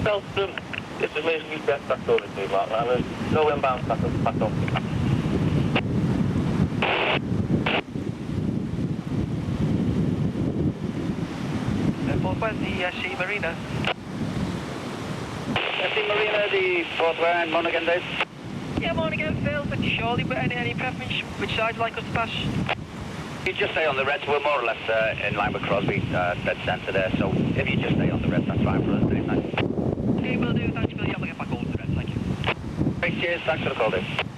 Felton, this is Mason Express back over to you, Mark. No inbound back up. 420 MSC Marina. MSC Marina, the fourth line, morning again, Dave. Yeah, morning again, Phil. But surely, but any preference? Which side would you like us to pass? You just stay on the red, so we're more or less in line with Crosby, dead centre there. So if you just stay on the red, that's fine for us, Dave. Thanks. Okay, will do. Thanks, Billy. I'll get back over to the red. Thank you. Great, cheers. Thanks for the call, Dave.